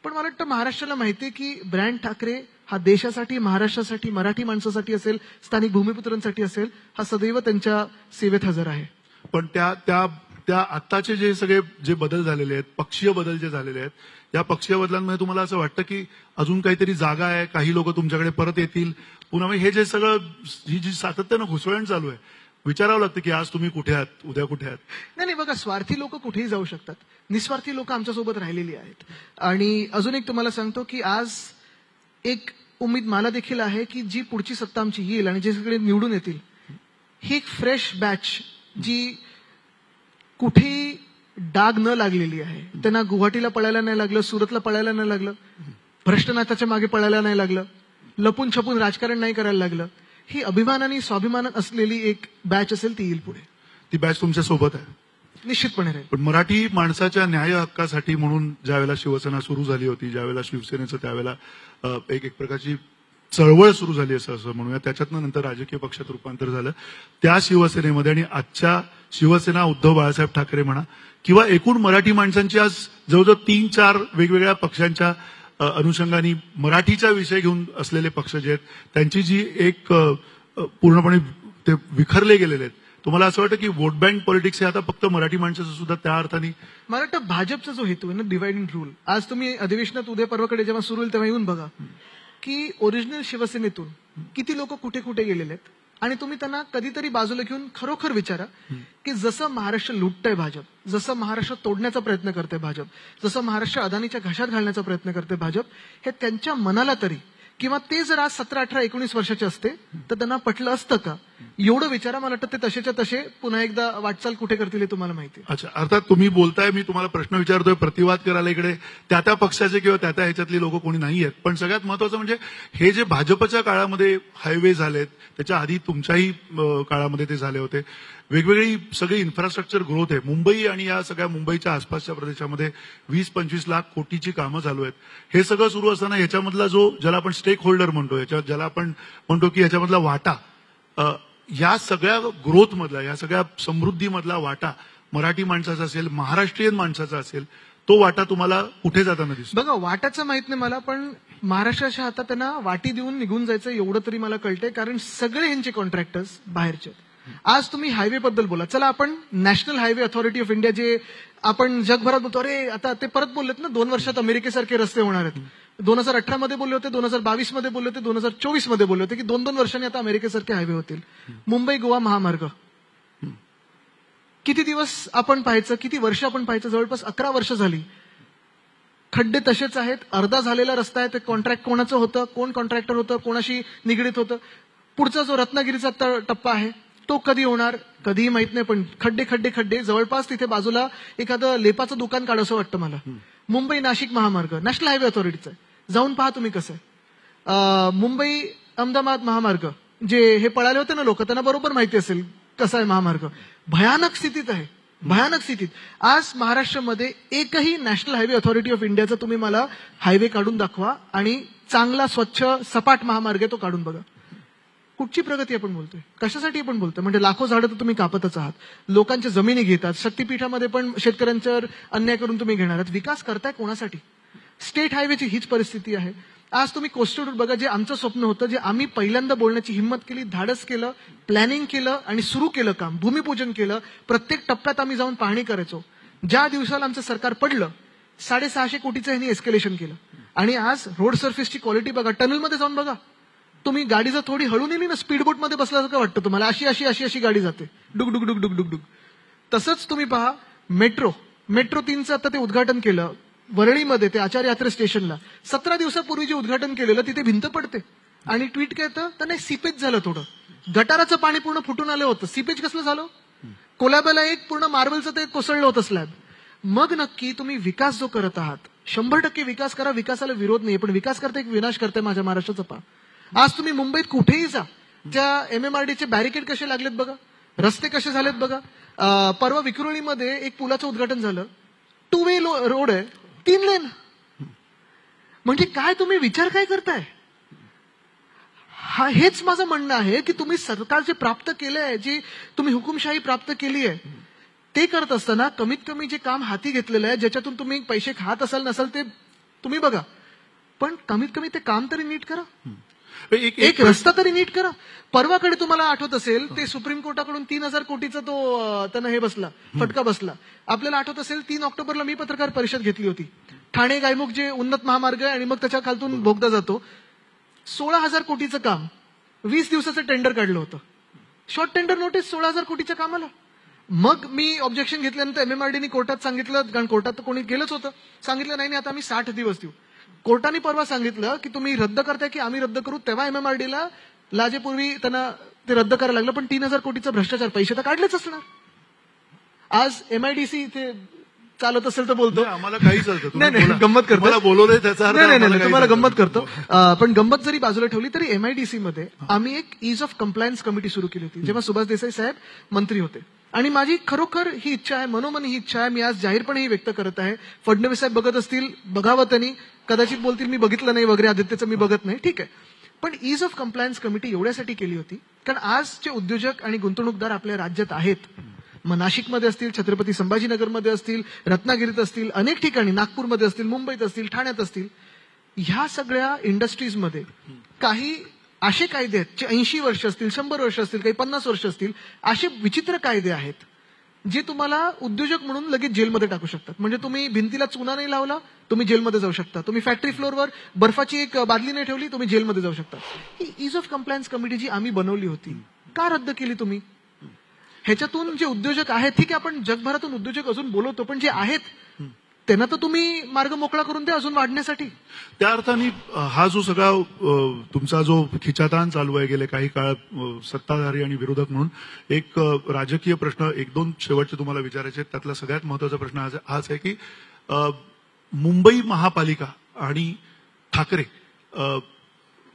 S3: पण मला वाटतं महाराष्ट्राला माहितीये की ब्रँड ठाकरे हा देशासाठी, महाराष्ट्रासाठी, मराठी माणसासाठी असेल, स्थानिक भूमिपुत्रांसाठी असेल, हा सदैव त्यांच्या सेवेत हजर आहे.
S2: पण त्या आत्ताचे जे सगळे जे बदल झालेले आहेत, पक्षीय बदल जे झालेले आहेत, या पक्षीय बदलांमध्ये तुम्हाला असं वाटतं की अजून काहीतरी जागा आहे, काही लोक तुमच्याकडे परत येतील पुन्हा? हे जे सगळं, ही जी सातत्यानं घुसळण चालू आहे, विचारावं लागतं की आज तुम्ही कुठे आहात, उद्या कुठे आहात.
S3: नाही बघा, स्वार्थी लोक कुठेही जाऊ शकतात, निस्वार्थी लोक आमच्यासोबत राहिलेली आहेत. आणि अजून एक तुम्हाला सांगतो की आज एक उमेद मला देखील आहे की जी पुढची सत्ता आमची येईल आणि जे सगळे निवडून येतील, ही एक फ्रेश बॅच जी कुठेही डाग न लागलेली आहे. त्यांना गुवाहाटीला पळायला नाही लागलं, सुरतला पळायला नाही लागलं, भ्रष्टनाथाच्या मागे पळायला नाही लागलं, लपून छपून राजकारण नाही करायला लागलं. ही अभिमानाने स्वाभिमान असलेली एक बॅच असेल, ती येईल पुढे.
S2: ती बॅच तुमच्या सोबत आहे,
S3: निश्चितपणे राहील.
S2: पण मराठी माणसाच्या न्याय हक्कासाठी म्हणून ज्यावेळेला शिवसेना सुरू झाली होती, ज्यावेळेला शिवसेनेचं त्यावेळेला एक प्रकारची चळवळ सुरू झाली असं म्हणूया, त्याच्यातनं नंतर राजकीय पक्षात रूपांतर झालं. त्या शिवसेनेमध्ये आणि आजच्या शिवसेना उद्धव बाळासाहेब ठाकरे म्हणा किंवा एकूण मराठी माणसांची आज जवळजवळ 3-4 वेगवेगळ्या पक्षांच्या अनुषंगाने मराठीचा विषय घेऊन असलेले पक्ष जे आहेत, त्यांची जी एक पूर्णपणे ते विखरले गेलेले आहेत. तुम्हाला असं वाटतं की वोट बँक पॉलिटिक्स हे आता फक्त मराठी माणसाचं सुद्धा त्या अर्थाने?
S3: मला वाटतं भाजपचा जो हेतू आहे ना, डिवाइड अँड रूल. आज तुम्ही अधिवेशनात उद्या परवाकडे जेव्हा सुरू होईल तेव्हा येऊन बघा की ओरिजिनल शिवसेनेतून किती लोक कुठे कुठे गेलेले आहेत. आणि तुम्ही त्यांना कधीतरी बाजूला घेऊन खरोखर विचारा की जसं महाराष्ट्र लुटतंय भाजप, जसं महाराष्ट्र तोडण्याचा प्रयत्न करते भाजप, जसं महाराष्ट्र अदानीच्या घशात घालण्याचा प्रयत्न करते भाजप, हे त्यांच्या मनाला तरी, किंवा ते जर आज 17, 18, 19 वर्षाचे असते तर त्यांना पटलं असतं का, एवढं विचारा. मला वाटतं ते तसेच्या तसे पुन्हा एकदा वाटचाल कुठे करतील हे तुम्हाला माहिती आहे.
S2: अच्छा, अर्थात तुम्ही बोलताय, मी तुम्हाला प्रश्न विचारतोय, प्रतिवाद करायला इकडे त्या पक्षाचे किंवा त्या ह्याच्यातली लोक कोणी नाही आहेत. पण सगळ्यात महत्वाचं म्हणजे हे जे भाजपच्या काळामध्ये हायवे झालेत, त्याच्या आधी तुमच्याही काळामध्ये ते झाले होते, वेगवेगळी सगळी इन्फ्रास्ट्रक्चर ग्रोथ आहे. मुंबई आणि या सगळ्या मुंबईच्या आसपासच्या प्रदेशामध्ये 20-25 लाख कोटीची कामं चालू आहेत. हे सगळं सुरू असताना ह्याच्यामधला ज्याला आपण स्टेक होल्डर म्हणतो, ज्याला आपण म्हणतो की ह्याच्यामधला वाटा, या सगळ्या ग्रोथ मधला, या सगळ्या समृद्धीमधला वाटा मराठी माणसाचा असेल, महाराष्ट्रीयन माणसाचा असेल, तो वाटा तुम्हाला कुठे जाताना दिसतो?
S3: बघा, वाटाचं माहित नाही मला, पण महाराष्ट्राच्या हातात त्यांना वाटी देऊन निघून जायचं एवढं तरी मला कळतंय. कारण सगळे ह्यांचे कॉन्ट्रॅक्टर्स बाहेरचे. आज तुम्ही हायवे बद्दल बोला, चला आपण national highway authority of India, जे आपण जगभरात बोलतो, अरे आता ते परत बोललेत ना 2 वर्षात अमेरिकेसारखे रस्ते होणार आहेत. 2018 मध्ये बोलले होते, 2022 मध्ये बोलले होते, 2024 मध्ये बोलले होते की 2-2 वर्षांनी आता अमेरिकेसारखे हायवे होतील. मुंबई गोवा महामार्ग किती दिवस आपण पाहायचं, किती वर्ष आपण पाहायचं? जवळपास 11 वर्ष झाली. खड्डे तसेच आहेत, अर्धा झालेला रस्ता आहे. ते कॉन्ट्रॅक्ट कोणाचं होतं, कोण कॉन्ट्रॅक्टर होतं, कोणाशी निगडीत होतं? पुढचा जो रत्नागिरीचा टप्पा आहे तो कधी होणार कधीही माहित नाही. पण खड्डे खड्डे खड्डे, जवळपास तिथे बाजूला एखादं लेपाचं दुकान काढावं वाटतं मला. मुंबई नाशिक महामार्ग नॅशनल हायवे ऑथॉरिटीचा आहे, जाऊन पहा तुम्ही कसं आहे. मुंबई अहमदाबाद महामार्ग, जे हे पळाले होते ना लोक, त्यांना बरोबर माहिती असेल कसा आहे महामार्ग. भयानक स्थितीत आहे, भयानक स्थितीत. आज महाराष्ट्रामध्ये एकही नॅशनल हायवे ऑथॉरिटी ऑफ इंडियाचा तुम्ही मला हायवे काढून दाखवा आणि चांगला स्वच्छ सपाट महामार्ग आहे तो काढून बघा. कुठची प्रगती आपण बोलतोय, कशासाठी आपण बोलतोय? म्हणजे लाखो झाडं तर तुम्ही कापतच आहात, लोकांच्या जमिनी घेतात, शक्तीपीठामध्ये पण शेतकऱ्यांच्यावर अन्याय करून तुम्ही घेणार आहात. विकास करताय कोणासाठी? स्टेट हायवेची हीच परिस्थिती आहे. आज तुम्ही कोस्टल रूट बघा, जे आमचं स्वप्न होतं, जे आम्ही पहिल्यांदा बोलण्याची हिंमत केली, धाडस केलं, प्लॅनिंग केलं आणि सुरू केलं काम, भूमिपूजन केलं. प्रत्येक टप्प्यात आम्ही जाऊन पाहणी करायचो. ज्या दिवसाला आमचं सरकार पडलं, 650 कोटीचं ह्यांनी एस्केलेशन केलं. आणि आज रोड सरफेसची क्वालिटी बघा, टनलमध्ये जाऊन बघा तुम्ही, गाडी जर थोडी हळू नेली ना, स्पीड बोट मध्ये बसल्यासारखं वाटतं तुम्हाला, अशी अशी अशी अशी गाडी जाते, डुक डुक डुक डुक डुक डुक. तसंच तुम्ही पहा मेट्रो 3चं आता ते उद्घाटन केलं वरळीमध्ये, ते आचार्य यात्रे स्टेशनला. 17 दिवसापूर्वी जे उद्घाटन केलेलं तिथे भिंत पडते आणि ट्विट काय येतं, त्यांना सीपेज झालं, थोडं गटाराचं पाणी पूर्ण फुटून आलं होतं. सीपेज कसलं झालं? कोलॅबाला एक पूर्ण मार्बलचं ते कोसळलं होतं स्लॅब. मग नक्की तुम्ही विकास जो करत आहात, 100% विकास करा, विकासाला विरोध नाही, पण विकास करता एक विनाश करताय माझ्या महाराष्ट्राचा. पहा आज तुम्ही मुंबईत कुठेही जा, त्या MMRDचे बॅरिकेड कसे लागलेत बघा, रस्ते कसे झालेत बघा. परवा विक्रोळीमध्ये एक पुलाचं उद्घाटन झालं, 2 वे रोड आहे, 3 लेन. म्हणजे काय तुम्ही विचार काय करताय? हेच माझं म्हणणं आहे की तुम्ही सरकार जे प्राप्त केलंय, जी तुम्ही हुकुमशाही प्राप्त केली आहे, ते करत असताना कमीत कमी जे काम हाती घेतलेलं आहे, ज्याच्यातून तुम्ही पैसे खात असाल नसाल ते तुम्ही बघा, पण कमीत कमी ते काम तरी नीट करा, एक रस्ता तरी नीट करा. परवाकडे तुम्हाला आठवत असेल, ते सुप्रीम कोर्टाकडून 3000 कोटीचा तो त्यांना हे बसला, फटका बसला. आपल्याला आठवत असेल 3 ऑक्टोबरला मी पत्रकार परिषद घेतली होती. ठाणे गायमुख जे उन्नत महामार्ग आहे आणि मग त्याच्या खालतून बोगदा जातो, 16,000 कोटीचं काम 20 दिवसाचं टेंडर काढलं होतं. शॉर्ट टेंडर नोटीस 16,000 कोटीच्या कामाला. मग मी ऑब्जेक्शन घेतल्यानंतर MMRDने कोर्टात सांगितलं, कारण कोर्टात तर कोणी गेलंच होतं, सांगितलं नाही आता आम्ही 60 दिवस देऊ. कोर्टाने परवा सांगितलं की तुम्ही रद्द करताय की आम्ही रद्द करू. तेव्हा MMRDला लाजेपूर्वी त्यांना ते रद्द करायला लागलं. पण 3,000 कोटीचा भ्रष्टाचार, पैसे तर काढलेच असणार. आज MIDC इथे चालत असेल तर बोलतो,
S2: आम्हाला काही चालतं.
S3: नाही गंमत करतो,
S2: मला बोलवलंय त्याचा
S3: नाही तुम्हाला गंमत करतो. पण गंमत जरी बाजूला ठेवली तरी MIDC मध्ये आम्ही एक ईज ऑफ कम्प्लायन्स कमिटी सुरू केली होती जेव्हा सुभाष देसाई साहेब मंत्री होते. आणि माझी खरोखर ही इच्छा आहे, मनोमन ही इच्छा आहे, मी आज जाहीरपणे ही व्यक्त करत आहे. फडणवीस साहेब बघत असतील, बघावं त्यांनी, कदाचित बोलतील मी बघितलं नाही वगैरे, आदित्यचं मी बघत नाही, ठीक आहे. पण ईज ऑफ कम्प्लायन्स कमिटी एवढ्यासाठी केली होती कारण आजचे उद्योजक आणि गुंतवणूकदार आपल्या राज्यात आहेत. मग नाशिकमध्ये असतील, छत्रपती संभाजीनगरमध्ये असतील, रत्नागिरीत असतील, अनेक ठिकाणी, नागपूरमध्ये असतील, मुंबईत असतील, ठाण्यात असतील. ह्या सगळ्या इंडस्ट्रीजमध्ये काही असे कायदे आहेत जे 80 वर्ष असतील, 100 वर्ष असतील, काही 50 वर्ष असतील, असे विचित्र कायदे आहेत जे तुम्हाला उद्योजक म्हणून लगेच जेलमध्ये टाकू शकतात. म्हणजे तुम्ही भिंतीला चुना नाही लावला, तुम्ही जेलमध्ये जाऊ शकता. तुम्ही फॅक्टरी फ्लोअरवर बर्फाची एक बादली नाही ठेवली, तुम्ही जेलमध्ये जाऊ शकता. ही ईज ऑफ कम्प्लायन्स कमिटी जी आम्ही बनवली होती, का रद्द केली तुम्ही? ह्याच्यातून जे उद्योजक आहेत, ठीक आहे आपण जगभरातून उद्योजक अजून बोलवतो, पण जे आहेत त्यांना तर तुम्ही मार्ग मोकळा करून द्या अजून वाढण्यासाठी.
S2: त्या अर्थाने हा जो सगळा तुमचा जो खिचाताण चालू आहे गेले काही काळ सत्ताधारी आणि विरोधक म्हणून, एक राजकीय प्रश्न 1-2 शेवटचे तुम्हाला विचारायचे. त्यातला सगळ्यात महत्वाचा प्रश्न हाच आहे की मुंबई महापालिका आणि ठाकरे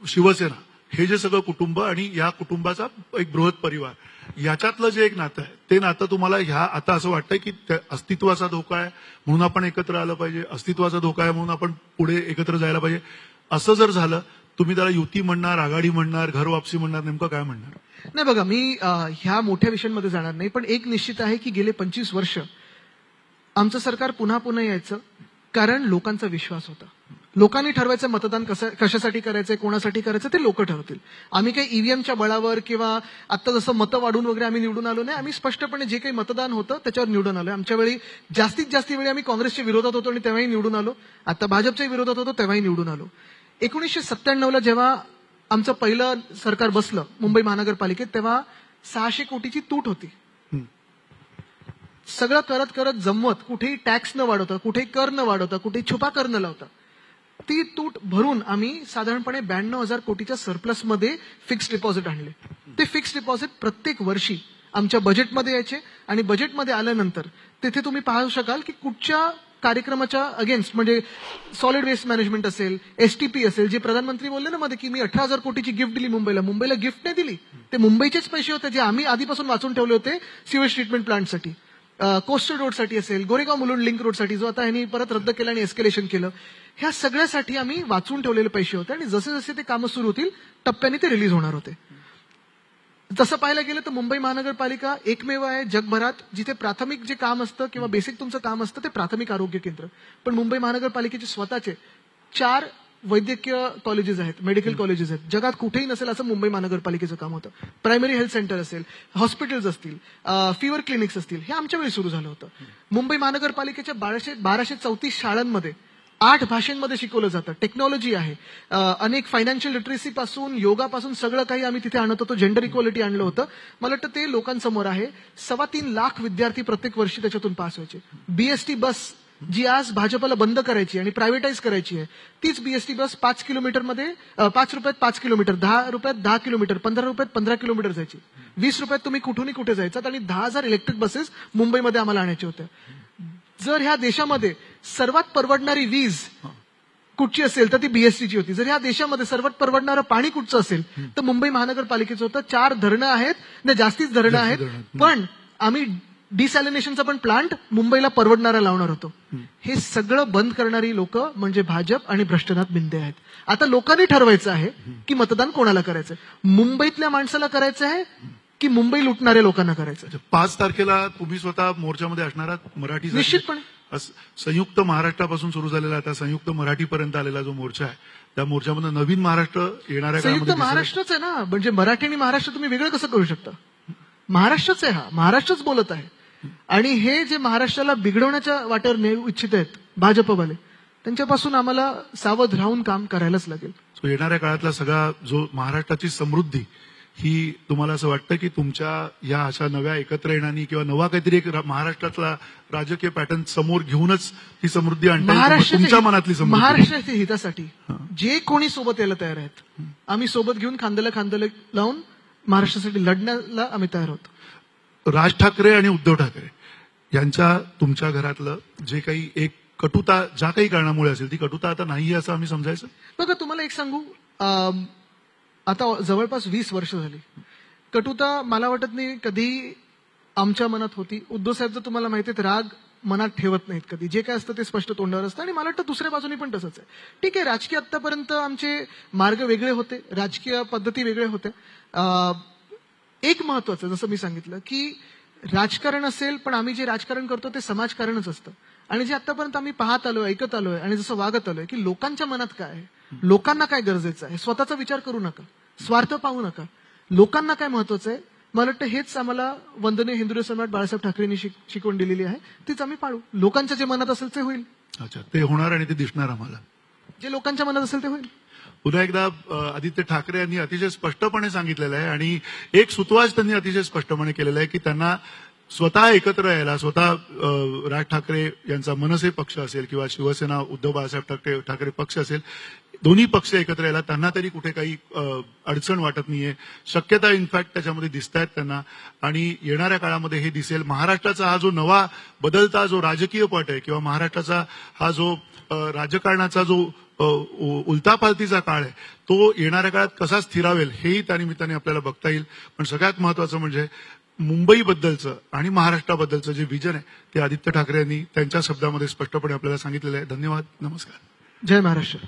S2: शिवसेना हे जे सगळं कुटुंब आणि या कुटुंबाचा एक बृहत परिवार, याच्यातलं जे एक नातं आहे ते नातं तुम्हाला ह्या आता असं वाटतंय की अस्तित्वाचा धोका आहे म्हणून आपण एकत्र आलं पाहिजे, अस्तित्वाचा धोका आहे म्हणून आपण पुढे एकत्र जायला पाहिजे. असं जर झालं, तुम्ही त्याला युती म्हणणार, आघाडी म्हणणार, घर वापसी म्हणणार, नेमकं काय म्हणणार?
S3: नाही बघा, मी ह्या मोठ्या विषयांमध्ये जाणार नाही, पण एक निश्चित आहे की गेले 25 वर्ष आमचं सरकार पुन्हा पुन्हा यायचं कारण लोकांचा विश्वास होता. लोकांनी ठरवायचं मतदान कशासाठी करायचंय, कोणासाठी करायचं ते लोक ठरवतील. आम्ही काही ईव्हीएमच्या बळावर किंवा आता जसं मतं वाढून वगैरे आम्ही निवडून आलो नाही. आम्ही स्पष्टपणे जे काही मतदान होतं त्याच्यावर निवडून आलोय. आमच्या वेळी जास्तीत जास्त वेळी आम्ही काँग्रेसच्या विरोधात होतो आणि तेव्हाही निवडून आलो. आता भाजपच्या विरोधात होतो तेव्हाही निवडून आलो. 1997ला जेव्हा आमचं पहिलं सरकार बसलं मुंबई महानगरपालिकेत, तेव्हा 600 कोटीची तूट होती. सगळं करत करत जमवत, कुठेही टॅक्स न वाढवता, कुठेही कर न वाढवता, कुठेही छुपा कर न लावता ती तूट भरून आम्ही साधारणपणे 92,000 कोटीच्या सरप्लसमध्ये फिक्स्ड डिपॉझिट आणले. ते फिक्स्ड डिपॉझिट प्रत्येक वर्षी आमच्या बजेटमध्ये यायचे आणि बजेटमध्ये आल्यानंतर तिथे तुम्ही पाहू शकाल की कुठच्या कार्यक्रमाच्या अगेन्स्ट, म्हणजे सॉलिड वेस्ट मॅनेजमेंट असेल, STP असेल, जे प्रधानमंत्री बोलले ना मध्ये की मी 18,000 कोटीची गिफ्ट दिली मुंबईला गिफ्ट नाही दिली, ते मुंबईचेच पैसे होते जे आम्ही आधीपासून वाचून ठेवले होते सिवेज ट्रीटमेंट प्लांटसाठी. कोस्टल रोडसाठी असेल, गोरेगाव मुलुंड लिंक रोडसाठी जो आता यांनी परत रद्द केला आणि एस्केलेशन केलं, ह्या सगळ्यासाठी आम्ही वाचून ठेवलेले पैसे होते आणि जसे जसे ते कामं सुरू होतील टप्प्याने ते रिलीज होणार होते. तसं पाहायला गेलं तर मुंबई महानगरपालिका एकमेव आहे जगभरात जिथे प्राथमिक जे काम असतं किंवा बेसिक तुमचं काम असतं ते प्राथमिक आरोग्य केंद्र. पण मुंबई महानगरपालिकेचे स्वतःचे 4 वैद्यकीय कॉलेजेस आहेत, मेडिकल कॉलेजेस आहेत. जगात कुठेही नसेल असं मुंबई महानगरपालिकेचं काम होतं. प्रायमरी हेल्थ सेंटर असेल, हॉस्पिटल्स असतील, फीवर क्लिनिक्स असतील, हे आमच्या वेळी सुरू झालं होतं. मुंबई महानगरपालिकेच्या 1234 शाळांमध्ये 8 भाषांमध्ये शिकवलं जातं. टेक्नॉलॉजी आहे, अनेक फायनान्शियल लिटरेसी पासून योगापासून सगळं काही आम्ही तिथे आणत होतो. जेंडर इक्वलिटी आणलं होतं. मला वाटतं ते लोकांसमोर आहे. 3.25 लाख विद्यार्थी प्रत्येक वर्षी त्याच्यातून पास व्हायचे. BST बस जी आज भाजपला बंद करायची आणि प्रायव्हेटाईज करायची आहे, तीच BST बस 5 किलोमीटरमध्ये 5 रुपयात 5 किलोमीटर, 10 रुपयात 10 किलोमीटर, 15 रुपयात 15 किलोमीटर जायची. 20 रुपयात तुम्ही कुठूनही कुठे जायचात आणि 10,000 इलेक्ट्रिक बसेस मुंबईमध्ये आम्हाला आणायच्या होत्या. जर ह्या देशामध्ये सर्वात परवडणारी वीज कुठची असेल तर ती BSTची होती. जर ह्या देशामध्ये सर्वात परवडणारं पाणी कुठचं असेल तर मुंबई महानगरपालिकेचं होतं. 4 धरणं आहेत, नाही जास्तीच धरणं आहेत, पण आम्ही डिसॅलिनेशनचा पण प्लांट मुंबईला परवडणारा लावणार होतो. हे सगळं बंद करणारी लोक म्हणजे भाजप आणि भ्रष्टनाथ बिंदे आहेत. आता लोकांनी ठरवायचं आहे की मतदान कोणाला करायचं, मुंबईतल्या माणसाला करायचं आहे की मुंबई लुटणाऱ्या लोकांना करायचं.
S2: 5 तारखेला तुम्ही स्वतः मोर्चामध्ये असणार आहात. मराठी
S3: निश्चितपणे
S2: संयुक्त महाराष्ट्रापासून सुरू झालेला आता संयुक्त मराठीपर्यंत आलेला जो मोर्चा आहे त्या मोर्चामध्ये नवीन महाराष्ट्र येणाऱ्या
S3: संयुक्त महाराष्ट्रच आहे ना. म्हणजे मराठी आणि महाराष्ट्र तुम्ही वेगळं कसं करू शकता? महाराष्ट्रच आहे, हा महाराष्ट्रच बोलत आहे. आणि हे जे महाराष्ट्राला बिघडवण्याच्या वाटेवर नेऊ इच्छित आहेत भाजपवाले, त्यांच्यापासून आम्हाला सावध राहून काम करायलाच लागेल.
S2: येणाऱ्या काळातला सगळा जो महाराष्ट्राची समृद्धी ही तुम्हाला असं वाटतं की तुमच्या या अशा नव्या एकत्र येण्यानी किंवा नवा काहीतरी एक महाराष्ट्रातला राजकीय पॅटर्न समोर घेऊनच ही समृद्धी आणता तुमच्या मनातली समृद्धी?
S3: महाराष्ट्राच्या हितासाठी जे कोणी सोबत यायला तयार आहेत, आम्ही सोबत घेऊन खांद्याला खांद्याला लावून महाराष्ट्रासाठी लढण्याला आम्ही तयार आहोत.
S2: राज ठाकरे आणि उद्धव ठाकरे यांच्या तुमच्या घरातलं जे काही एक कटुता ज्या काही कारणामुळे असेल ती कटुता आता नाही असं आम्ही समजायचं?
S3: बघा, तुम्हाला एक सांगू, आता जवळपास 20 वर्ष झाली. कटुता मला वाटत नाही कधी आमच्या मनात होती. उद्धव साहेब जर तुम्हाला माहिती आहे, राग मनात ठेवत नाहीत कधी. जे काय असतं ते स्पष्ट तोंडावर असतं आणि मला वाटतं दुसऱ्या बाजूने पण तसंच आहे. ठीक आहे, राजकीय आतापर्यंत आमचे मार्ग वेगळे होते, राजकीय पद्धती वेगळ्या होत्या. एक महत्वाचं, जसं मी सांगितलं की राजकारण असेल, पण आम्ही जे राजकारण करतो ते समाजकारणच असतं. आणि जे आतापर्यंत आम्ही पाहत आलोय, ऐकत आलोय आणि जसं वागत आलोय की लोकांच्या मनात काय आहे, लोकांना काय गरजेचं आहे, स्वतःचा विचार करू नका, स्वार्थ पाहू नका, लोकांना काय महत्वाचं आहे. मला वाटतं हेच आम्हाला वंदनीय हिंदू सम्राट बाळासाहेब ठाकरेंनी शिकवण दिलेली आहे. तीच आम्ही पाळू. लोकांच्या जे मनात असेल ते होईल.
S2: अच्छा, ते होणार आणि ते दिसणार आम्हाला.
S3: जे लोकांच्या मनात असेल ते होईल.
S2: पुन्हा एकदा आदित्य ठाकरे यांनी अतिशय स्पष्टपणे सांगितलेलं आहे आणि एक सुतवाच त्यांनी अतिशय स्पष्टपणे केलेला आहे की त्यांना स्वतः एकत्र यायला, स्वतः राज ठाकरे यांचा मनसे पक्ष असेल किंवा शिवसेना उद्धव बाळासाहेब ठाकरे पक्ष असेल, दोन्ही पक्ष एकत्र यायला त्यांना तरी कुठे काही अडचण वाटत नाहीये. शक्यता इनफॅक्ट त्याच्यामध्ये दिसत आहेत त्यांना आणि येणाऱ्या काळामध्ये हे दिसेल. महाराष्ट्राचा हा जो नवा बदलता जो राजकीय पट आहे किंवा महाराष्ट्राचा हा जो राजकारणाचा जो उलतापालतीचा काळ आहे तो येणाऱ्या काळात कसा स्थिरावेल हेही त्या निमित्ताने आपल्याला बघता येईल. पण सगळ्यात महत्वाचं म्हणजे मुंबईबद्दलचं आणि महाराष्ट्राबद्दलचं जे विजन आहे ते आदित्य ठाकरे यांनी त्यांच्या शब्दामध्ये स्पष्टपणे आपल्याला सांगितलेलं आहे. धन्यवाद. नमस्कार.
S3: जय महाराष्ट्र.